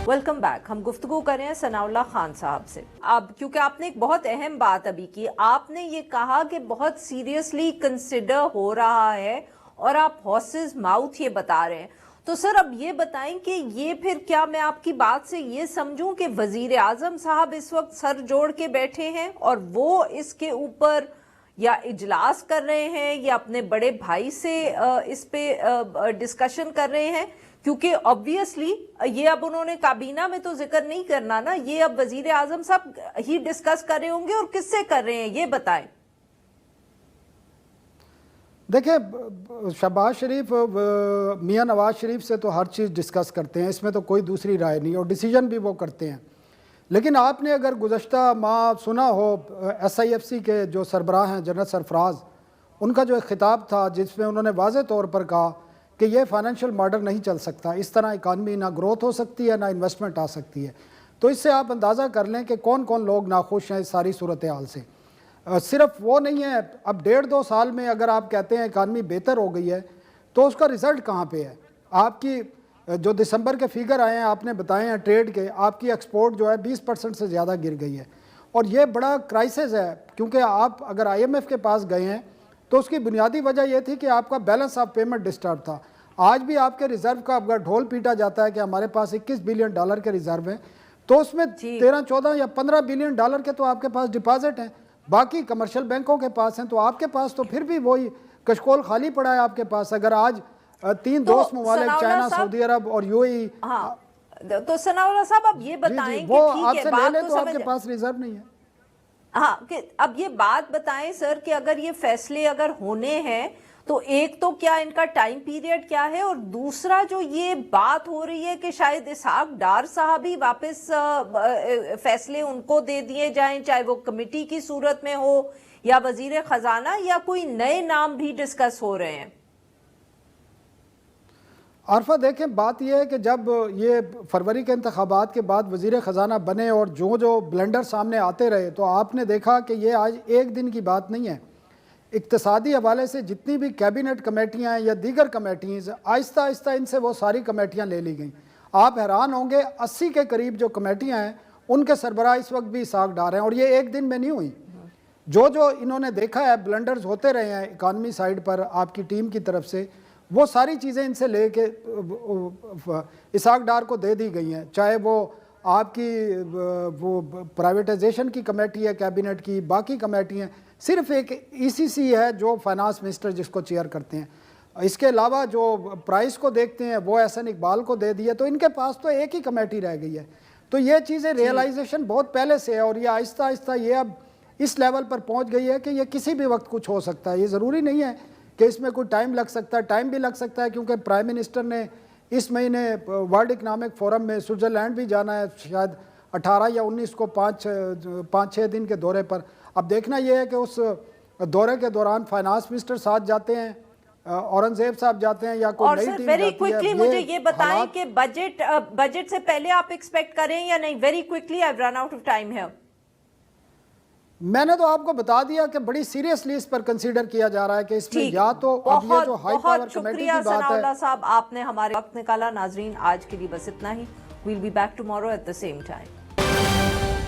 Welcome back. हम गुफ्तगू कर रहे हैं सनाउल्लाह खान साहब से। अब क्योंकि आपने एक बहुत अहम बात अभी की, आपने ये कहा कि बहुत सीरियसली कंसिडर हो रहा है और आप हॉर्सेस माउथ ये बता रहे हैं। तो सर अब ये बताएं कि ये फिर क्या मैं आपकी बात से ये समझूं कि वजीर आजम साहब इस वक्त सर जोड़ के बैठे हैं और वो इसके ऊपर या इजलास कर रहे हैं या अपने बड़े भाई से इस पे डिस्कशन कर रहे हैं? क्योंकि ऑब्वियसली ये अब उन्होंने काबीना में तो जिक्र नहीं करना ना, ये अब वजीर आजम साहब ही डिस्कस कर रहे होंगे और किससे कर रहे हैं ये बताएं। देखिए, शहबाज शरीफ मियां नवाज शरीफ से तो हर चीज़ डिस्कस करते हैं, इसमें तो कोई दूसरी राय नहीं, और डिसीजन भी वो करते हैं। लेकिन आपने अगर गुज़श्ता माह सुना हो SIFC के जो सरबराह हैं जनरल सरफराज, उनका जो एक खिताब था जिसमें उन्होंने वाज़े तौर पर कहा कि ये फाइनेंशियल मॉडल नहीं चल सकता, इस तरह इकानमी ना ग्रोथ हो सकती है ना इन्वेस्टमेंट आ सकती है। तो इससे आप अंदाज़ा कर लें कि कौन कौन लोग नाखुश हैं इस सारी सूरत हाल से। सिर्फ वो नहीं है, अब 1.5-2 साल में अगर आप कहते हैं इकानमी बेहतर हो गई है तो उसका रिज़ल्ट कहाँ पे है? आपकी जो दिसंबर के फिगर आए हैं आपने बताए हैं ट्रेड के, आपकी एक्सपोर्ट जो है 20% से ज़्यादा गिर गई है। और ये बड़ा क्राइसिस है, क्योंकि आप अगर IMF के पास गए हैं तो उसकी बुनियादी वजह यह थी कि आपका बैलेंस ऑफ पेमेंट डिस्टर्ब था। आज भी आपके रिज़र्व का अगर ढोल पीटा जाता है कि हमारे पास $21 बिलियन के रिज़र्व हैं, तो उसमें 13, 14 या $15 बिलियन के तो आपके पास डिपॉजिट हैं, बाकी कमर्शियल बैंकों के पास हैं। तो आपके पास तो फिर भी वही कशकोल खाली पड़ा है आपके पास। अगर आज 3 दोस्त ममालिक चाइना, सऊदी अरब और UAE, तो सनाउल्लाह साहब अब ये बताएं वो कि ठीक आपसे है, ले बात ले तो आपके पास रिजर्व नहीं है। हाँ, कि अब ये बात बताएं सर कि अगर ये फैसले अगर होने हैं तो एक तो क्या इनका टाइम पीरियड क्या है, और दूसरा जो ये बात हो रही है कि शायद इसहाक डार साहब ही वापस फैसले उनको दे दिए जाएं, चाहे वो कमेटी की सूरत में हो या वजीर खजाना, या कोई नए नाम भी डिस्कस हो रहे हैं? आरफा देखें, बात यह है कि जब ये फरवरी के इंतखाबात के बाद वजीर ख़जाना बने और जो ब्लेंडर सामने आते रहे, तो आपने देखा कि ये आज एक दिन की बात नहीं है। इक्तिसादी हवाले से जितनी भी कैबिनेट कमेटियाँ हैं या दीगर कमेटीज़, आहिस्ता आहिस्ता इनसे वो सारी कमेटियाँ ले ली गई। आप हैरान होंगे, 80 के करीब जो कमेटियाँ हैं उनके सरबराह इस वक्त भी इसहाक डार हैं, और ये एक दिन में नहीं हुई। जो इन्होंने देखा है, ब्लंडर्स होते रहे हैं इकानमी साइड पर आपकी टीम की तरफ से, वो सारी चीज़ें इनसे लेके इसहाक डार को दे दी गई हैं। चाहे वो आपकी वो प्राइवेटाइजेशन की कमेटी है कैबिनेट की, बाकी कमेटी हैं, सिर्फ एक ECC है जो फाइनेंस मिनिस्टर जिसको चेयर करते हैं। इसके अलावा जो प्राइस को देखते हैं वो एहसन इकबाल को दे दिया, तो इनके पास तो एक ही कमेटी रह गई है। तो ये चीज़ें रियलाइजेशन बहुत पहले से है, और ये आहिस्ता आहिस्ता ये अब इस लेवल पर पहुंच गई है कि ये किसी भी वक्त कुछ हो सकता है। ये ज़रूरी नहीं है कि इसमें कोई टाइम लग सकता है, टाइम भी लग सकता है क्योंकि प्राइम मिनिस्टर ने इस महीने वर्ल्ड इकनॉमिक फोरम में स्विट्ज़रलैंड भी जाना है, शायद 18 या 19 को 5-6 दिन के दौरे पर। अब देखना यह है कि उस दौरे के दौरान फाइनेंस मिनिस्टर साथ जाते हैं, औरंगजेब साहब जाते हैं, या कोई नई टीम वेरी जाती क्विकली है। मुझे ये बताएं कि बजट से पहले आप एक्सपेक्ट करें या नहीं? Very quickly, I run out of time है। मैंने तो आपको बता दिया कि बड़ी सीरियसली इस पर कंसीडर किया जा रहा है कि इसमें या तो अब ये जो हाई पावर कमेटी की बात है। साहब, आपने हमारे वक्त निकाला। नाजरीन, आज के लिए बस इतना ही। We'll be back tomorrow at the same time.